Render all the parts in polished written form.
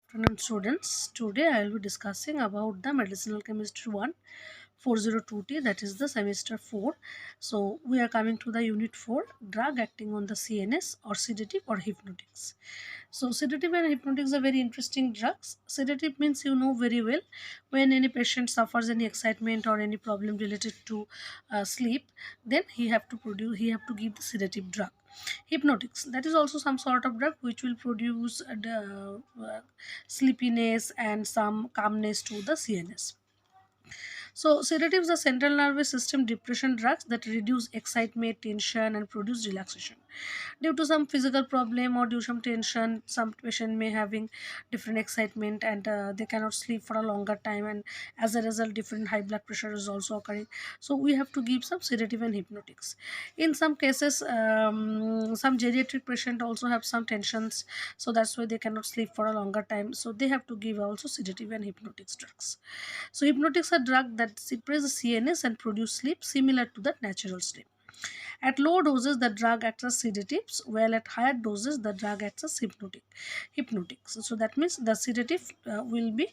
Afternoon students. Today I will be discussing about the medicinal chemistry 1 402T, that is the semester 4. So we are coming to the unit 4, drug acting on the CNS or sedative or hypnotics. So sedative and hypnotics are very interesting drugs. Sedative means you know very well when any patient suffers any excitement or any problem related to sleep, then he have to give the sedative drug. Hypnotics, that is also some sort of drug which will produce sleepiness and some calmness to the CNS. So sedatives are central nervous system depression drugs that reduce excitement, tension, and produce relaxation. Due to some physical problem or due to some tension, some patient may having different excitement and they cannot sleep for a longer time, and as a result, different high blood pressure is also occurring. So we have to give some sedative and hypnotics. In some cases, some geriatric patient also have some tensions, so that's why they cannot sleep for a longer time. So they have to give also sedative and hypnotics drugs. So hypnotics are drug that suppress the CNS and produce sleep similar to the natural sleep. At low doses, the drug acts as sedatives, while at higher doses, the drug acts as hypnotics. So that means the sedative will be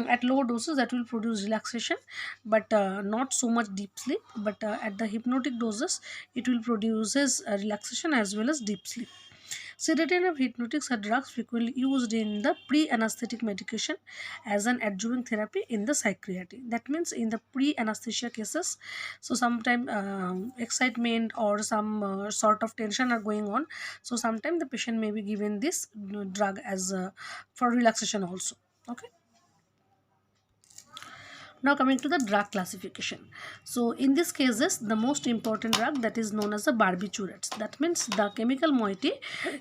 at low doses, that will produce relaxation, but not so much deep sleep. But at the hypnotic doses, it will produces relaxation as well as deep sleep. Sedative and hypnotics are drugs frequently used in the pre-anesthetic medication as an adjuvant therapy in the psychiatry. That means in the pre-anesthesia cases, so sometimes excitement or some sort of tension are going on. So sometimes the patient may be given this drug as for relaxation also. Okay. Now coming to the drug classification. So in these cases, the most important drug that is known as the barbiturates. That means the chemical moiety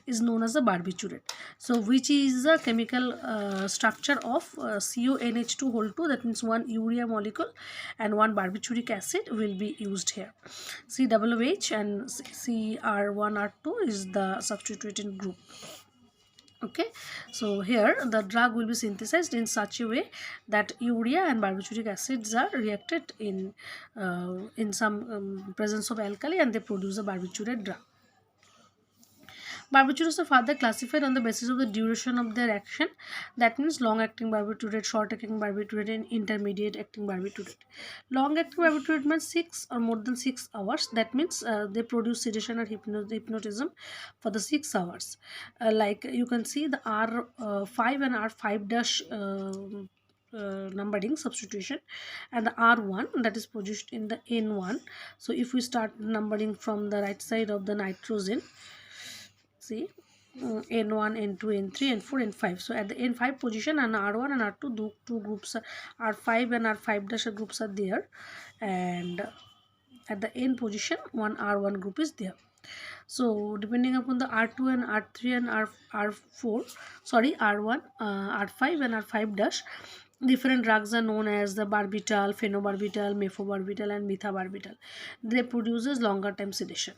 is known as the barbiturate. So which is a chemical structure of CONH2 whole 2. That means one urea molecule and one barbituric acid will be used here. COOH and CR1R2 is the substituted group. Okay, so here the drug will be synthesized in such a way that urea and barbituric acids are reacted in some presence of alkali, and they produce a barbiturate drug. Barbiturates are further classified on the basis of the duration of their action. That means long-acting barbiturate, short-acting barbiturate, and intermediate-acting barbiturate. Long-acting barbiturate means 6 or more than 6 hours. That means they produce sedation or hypnotism for the 6 hours. Like you can see the R5 and R5 dash. Numbering substitution, and the R1 that is produced in the N1. So if we start numbering from the right side of the nitrogen, see N1, N2, N3, N4, N5. So at the N5 position, and R1 and R2, two groups, R5 and R5 dash groups are there, and at the N position, one R1 group is there. So depending upon the R2 and R3 and R4, sorry, R1, R5 and R5 dash, different drugs are known as the barbital, phenobarbital, mephobarbital, and methabarbital. They produces longer time sedation.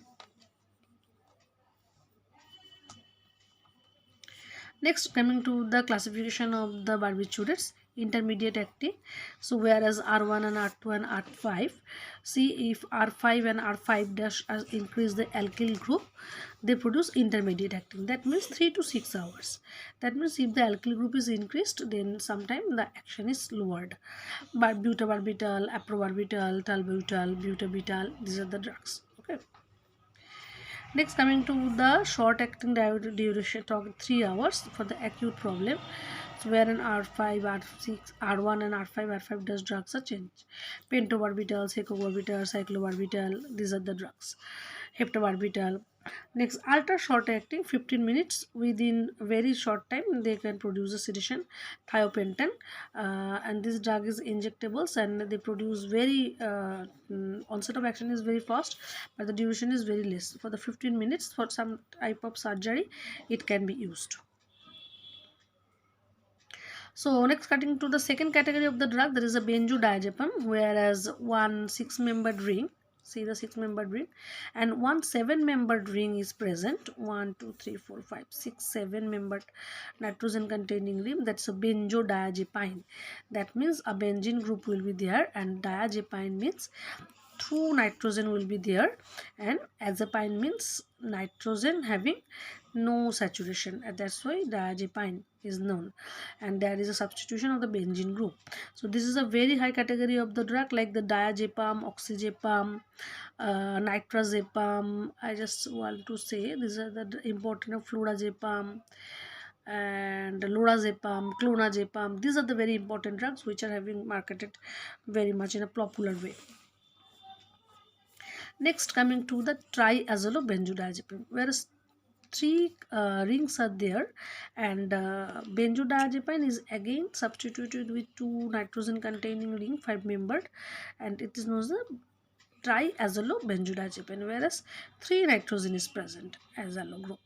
Next, coming to the classification of the barbiturates, intermediate acting. So whereas R1 and R2 and R5, see if R5 and R5 dash increase the alkyl group, they produce intermediate acting. That means 3 to 6 hours. That means if the alkyl group is increased, then sometime the action is lowered. But butabarbital, aprobarbital, talbutal, butabital, these are the drugs. Okay. Next, coming to the short acting duration, talk 3 hours for the acute problem. So where an R5, R6, R1 and R5, R5 does drugs are changed. Pentobarbital, secobarbital, cyclobarbital, these are the drugs. Heptobarbital. Next, ultra short acting, 15 minutes. Within very short time they can produce a sedation, thiopentan, and this drug is injectables, and they produce very onset of action is very fast, but the duration is very less. For the 15 minutes, for some type of surgery it can be used. So next, cutting to the second category of the drug, there is a benzodiazepam, whereas one 6-membered ring, see the 6-membered ring, and one 7-membered ring is present. 1, 2, 3, 4, 5, 6, 7-membered nitrogen containing ring. That's a benzodiazepine. That means a benzene group will be there, and diazepine means two nitrogen will be there, and azepine means nitrogen having no saturation, and that's why diazepine is known, and there is a substitution of the benzene group. So this is a very high category of the drug, like the diazepam, oxazepam, nitrazepam. I just want to say these are the important of flurazepam and lorazepam, clonazepam. These are the very important drugs which are having marketed very much in a popular way. Next, coming to the triazolobenzodiazepine, whereas three rings are there, and benzodiazepine is again substituted with two nitrogen containing ring, 5 membered, and it is known as the triazolobenzodiazepine, whereas 3 nitrogen is present as allo group.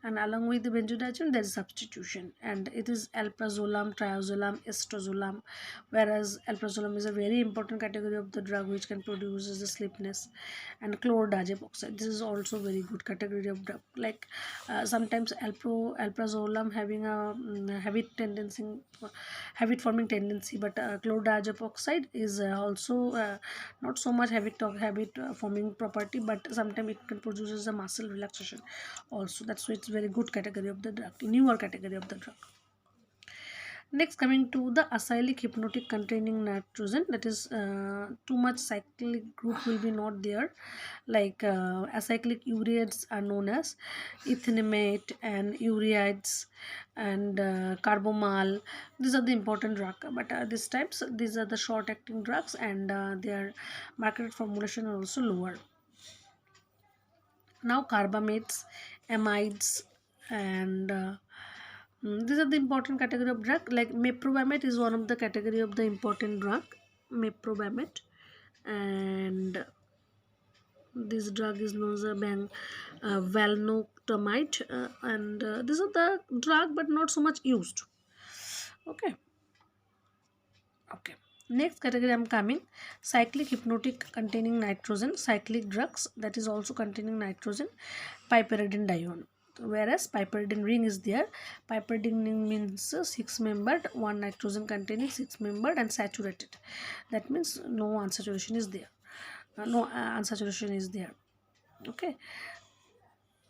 And along with the benzodiazepine there is substitution, and it is alprazolam, triazolam, estrozolam, whereas alprazolam is a very important category of the drug which can produce the sleepiness, and chlordiazepoxide, this is also very good category of drug, like sometimes alprazolam having a habit forming tendency, but chlordiazepoxide is also not so much habit forming property, but sometimes it can produces a muscle relaxation also. That's why it's very good category of the drug, newer category of the drug. Next, coming to the acyclic hypnotic containing nitrogen, that is too much cyclic group will be not there, like acyclic ureides are known as ethanimate and ureides and carbomal. These are the important drug, but these types, these are the short acting drugs, and their marketed formulation are also lower. Now carbamates, amides, and these are the important category of drug, like meprobamate is one of the category of the important drug, meprobamate, and this drug is known as a valnotamide, and these are the drug but not so much used. Okay. Okay. Next category I'm coming, cyclic hypnotic containing nitrogen, cyclic drugs that is also containing nitrogen, piperidine. Whereas piperidine ring is there. Piperidine ring means 6 membered, one nitrogen containing 6 membered and saturated. That means no unsaturation is there. No unsaturation is there. Okay.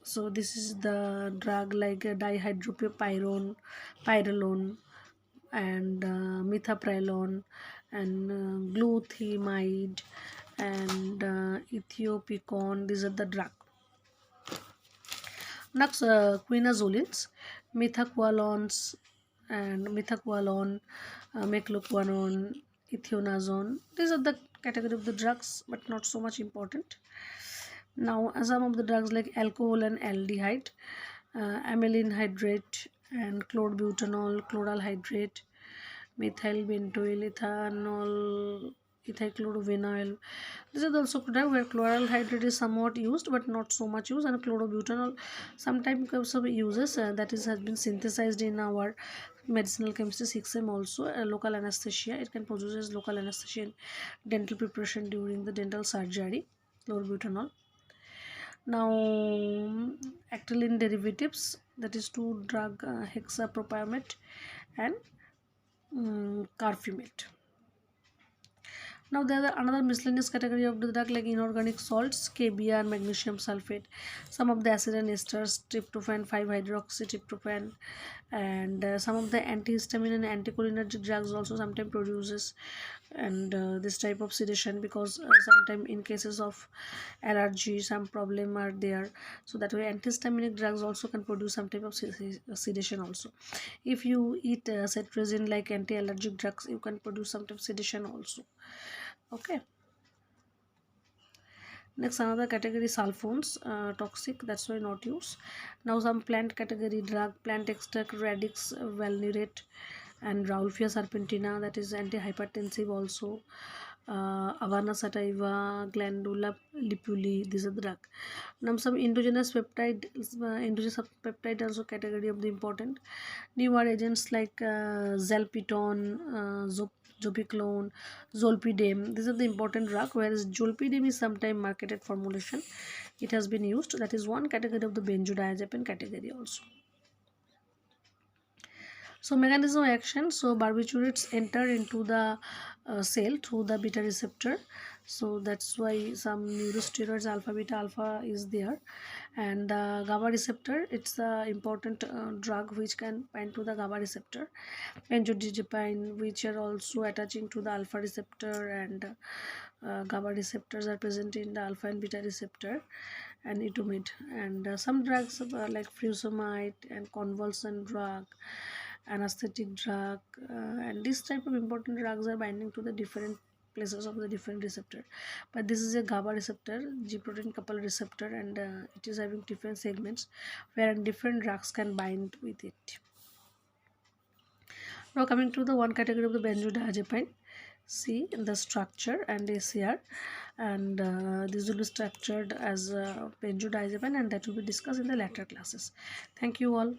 So this is the drug like dihydropyron, pyrrolone, and methapyrrolone, and glutamide, and ethiopicon. These are the drug. Next, quinazolines, methaqualones, and methaqualone, mecloquanone, ethionazone. These are the category of the drugs, but not so much important. Now, some of the drugs like alcohol and aldehyde, amylene hydrate, and chlorbutanol, chloral hydrate, methyl bentoyl, ethanol, ethychlorovinyl. This is also drug where chloral hydrate is somewhat used but not so much used, and chlorobutanol sometimes also uses, that is has been synthesized in our medicinal chemistry 6M also, local anesthesia. It can produce as local anesthesia in dental preparation during the dental surgery, chlorobutanol. Now, actylene derivatives, that is two drug, hexapropamate and carfamate. Now there are another miscellaneous category of the drug like inorganic salts, KBr, magnesium sulfate, some of the acid and esters, tryptophan, 5-hydroxytryptophan, and some of the antihistamine and anticholinergic drugs also sometimes produces, and this type of sedation, because sometimes in cases of allergy some problem are there, so that way antihistaminic drugs also can produce some type of sedation also. If you eat cetirizine like anti-allergic drugs, you can produce some type of sedation also. Okay. Next, another category, sulfones, toxic, that's why not use. Now some plant category drug, plant extract, radix, valnurate, and Rauwolfia serpentina, that is antihypertensive also. Avana sativa, glandula lipuli, these are the drug. Now some endogenous peptide, endogenous peptide also category of the important. Newer agents like zalpiton, zopiclone, zolpidem, these are the important drug, whereas zolpidem is sometime marketed formulation. It has been used. That is one category of the benzodiazepine category also. So mechanism of action. So barbiturates enter into the cell through the beta receptor. So that's why some neurosteroids alpha beta alpha is there, and GABA receptor. It's the important drug which can bind to the GABA receptor. Benzodiazepine, which are also attaching to the alpha receptor, and GABA receptors are present in the alpha and beta receptor, and etomid. And some drugs like furosemide and convulsion drug, anesthetic drug, and this type of important drugs are binding to the different places of the different receptor. But this is a GABA receptor, G protein coupled receptor, and it is having different segments where different drugs can bind with it. Now coming to the one category of the benzodiazepine, see the structure and ACR, and this will be structured as benzodiazepine, and that will be discussed in the later classes. Thank you all.